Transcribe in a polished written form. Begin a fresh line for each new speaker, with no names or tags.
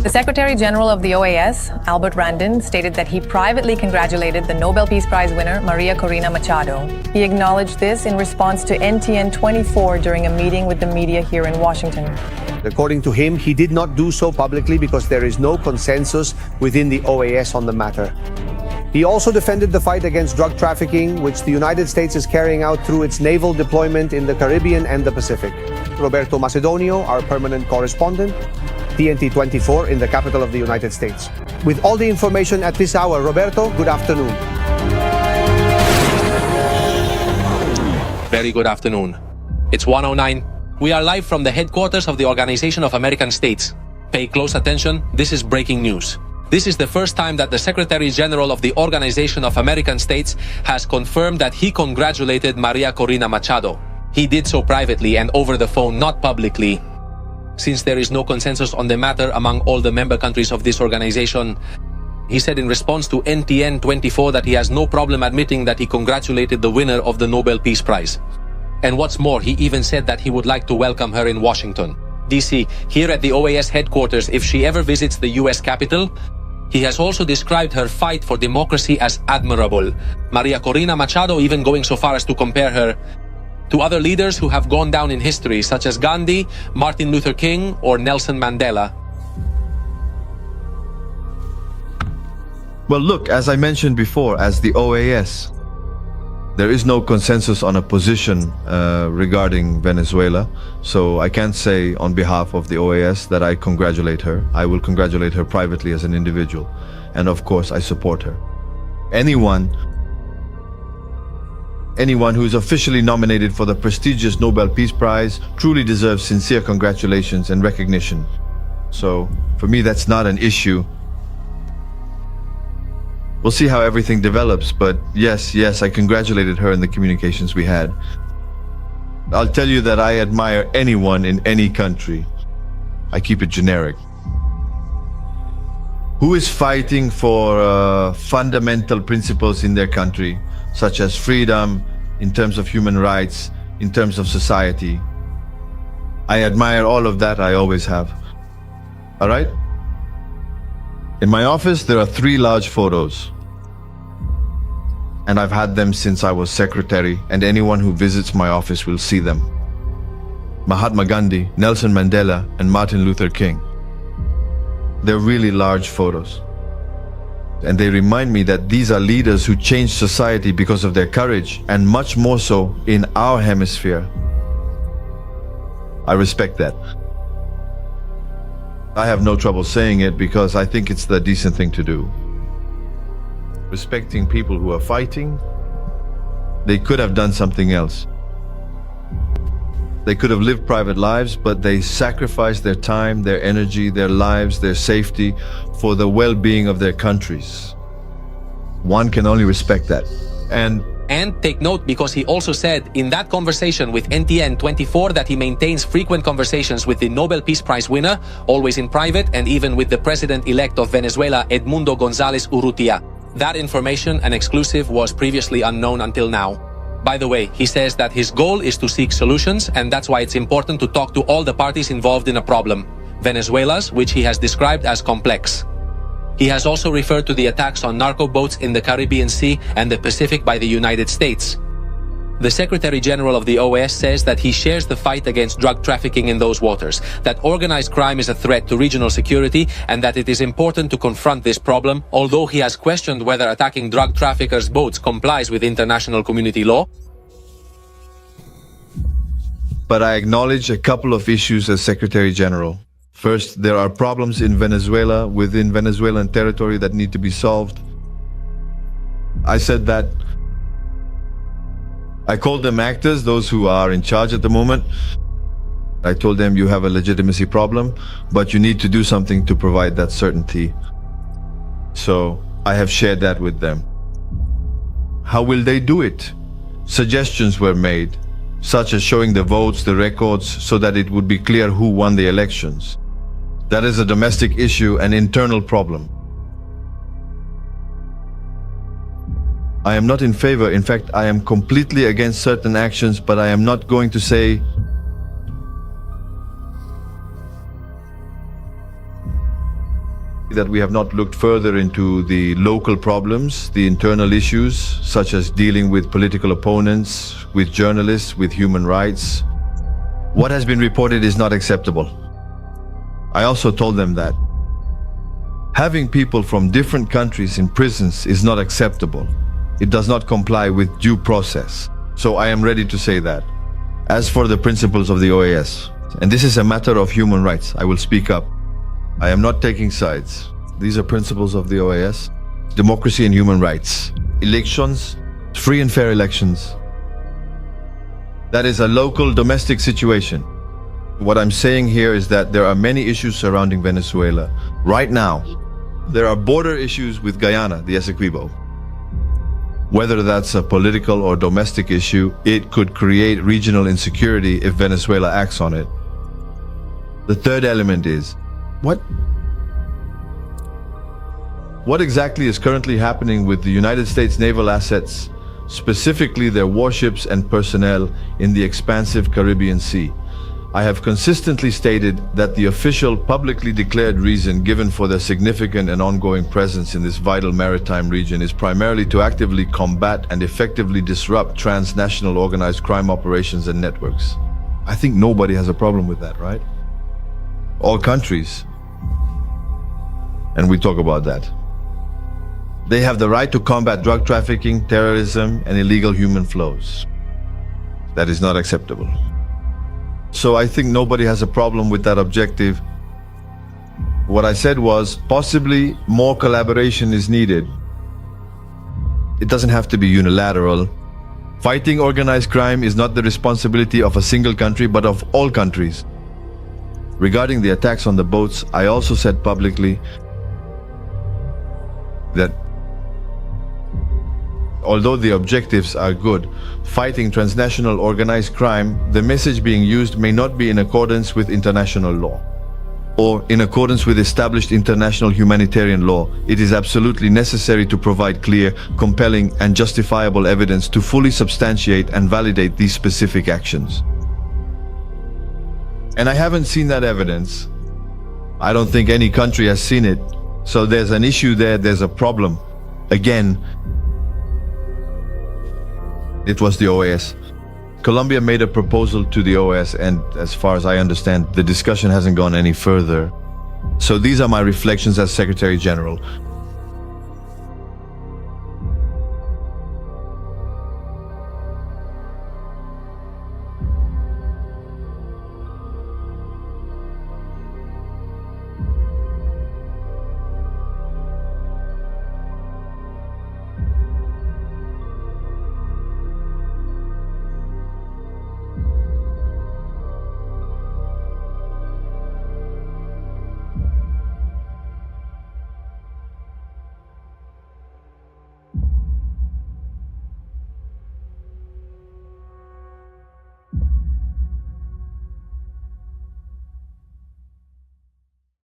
The Secretary General of the OAS, Albert Ramdin, stated that he privately congratulated the Nobel Peace Prize winner, Maria Corina Machado. He acknowledged this in response to NTN 24 during a meeting with the media here in Washington.
According to him, he did not do so publicly because there is no consensus within the OAS on the matter. He also defended the fight against drug trafficking, which the United States is carrying out through its naval deployment in the Caribbean and the Pacific. Roberto Macedonio, our permanent correspondent, TNT 24 in the capital of the United States. With all the information at this hour, Roberto, good afternoon.
Very good afternoon. It's 1:09. We are live from the headquarters of the Organization of American States. Pay close attention, this is breaking news. This is the first time that the Secretary General of the Organization of American States has confirmed that he congratulated Maria Corina Machado. He did so privately and over the phone, not publicly. Since there is no consensus on the matter among all the member countries of this organization, he said in response to NTN 24 that he has no problem admitting that he congratulated the winner of the Nobel Peace Prize. And what's more, he even said that he would like to welcome her in Washington, D.C., here at the OAS headquarters if she ever visits the U.S. Capitol. He has also described her fight for democracy as admirable, Maria Corina Machado even going so far as to compare her to other leaders who have gone down in history, such as Gandhi, Martin Luther King, or Nelson Mandela.
Well, look, as I mentioned before, as the OAS, there is no consensus on a position regarding Venezuela. So I can't say on behalf of the OAS that I congratulate her. I will congratulate her privately as an individual. And of course, I support her. Anyone who is officially nominated for the prestigious Nobel Peace Prize truly deserves sincere congratulations and recognition. So, for me, that's not an issue. We'll see how everything develops, but yes, I congratulated her in the communications we had. I'll tell you that I admire anyone in any country. I keep it generic. Who is fighting for fundamental principles in their country, such as freedom, in terms of human rights, in terms of society. I admire all of that, I always have. All right? In my office, there are 3 large photos. And I've had them since I was secretary, and anyone who visits my office will see them. Mahatma Gandhi, Nelson Mandela, and Martin Luther King. They're really large photos. And they remind me that these are leaders who changed society because of their courage, and much more so in our hemisphere. I respect that. I have no trouble saying it because I think it's the decent thing to do. Respecting people who are fighting, they could have done something else. They could have lived private lives, but they sacrificed their time, their energy, their lives, their safety for the well-being of their countries. One can only respect that. And
take note, because he also said in that conversation with NTN 24 that he maintains frequent conversations with the Nobel Peace Prize winner, always in private, and even with the president-elect of Venezuela, Edmundo González Urrutia. That information, an exclusive, was previously unknown until now. By the way, he says that his goal is to seek solutions, and that's why it's important to talk to all the parties involved in a problem. Venezuela's, which he has described as complex. He has also referred to the attacks on narco boats in the Caribbean Sea and the Pacific by the United States. The Secretary General of the OAS says that he shares the fight against drug trafficking in those waters, that organized crime is a threat to regional security, and that it is important to confront this problem, although he has questioned whether attacking drug traffickers' boats complies with international community law.
But I acknowledge a couple of issues as Secretary General. First, there are problems in Venezuela, within Venezuelan territory, that need to be solved. I said that. I called them actors, those who are in charge at the moment. I told them you have a legitimacy problem, but you need to do something to provide that certainty. So I have shared that with them. How will they do it? Suggestions were made, such as showing the votes, the records, so that it would be clear who won the elections. That is a domestic issue, an internal problem. I am not in favor. In fact, I am completely against certain actions, but I am not going to say that we have not looked further into the local problems, the internal issues, such as dealing with political opponents, with journalists, with human rights. What has been reported is not acceptable. I also told them that having people from different countries in prisons is not acceptable. It does not comply with due process. So I am ready to say that. As for the principles of the OAS, and this is a matter of human rights, I will speak up. I am not taking sides. These are principles of the OAS. Democracy and human rights. Elections, free and fair elections. That is a local domestic situation. What I'm saying here is that there are many issues surrounding Venezuela. Right now, there are border issues with Guyana, the Essequibo. Whether that's a political or domestic issue, it could create regional insecurity if Venezuela acts on it. The third element is, what exactly is currently happening with the United States naval assets, specifically their warships and personnel in the expansive Caribbean Sea? I have consistently stated that the official publicly declared reason given for their significant and ongoing presence in this vital maritime region is primarily to actively combat and effectively disrupt transnational organized crime operations and networks. I think nobody has a problem with that, right? All countries, and we talk about that. They have the right to combat drug trafficking, terrorism, and illegal human flows. That is not acceptable. So I think nobody has a problem with that objective. What I said was, possibly more collaboration is needed. It doesn't have to be unilateral. Fighting organized crime is not the responsibility of a single country, but of all countries. Regarding the attacks on the boats, I also said publicly that although the objectives are good, fighting transnational organized crime, the message being used may not be in accordance with international law or in accordance with established international humanitarian law. It is absolutely necessary to provide clear, compelling, and justifiable evidence to fully substantiate and validate these specific actions. And I haven't seen that evidence. I don't think any country has seen it. So there's an issue there, there's a problem. Again, it was the OAS. Colombia made a proposal to the OAS, and as far as I understand, the discussion hasn't gone any further. So these are my reflections as Secretary General.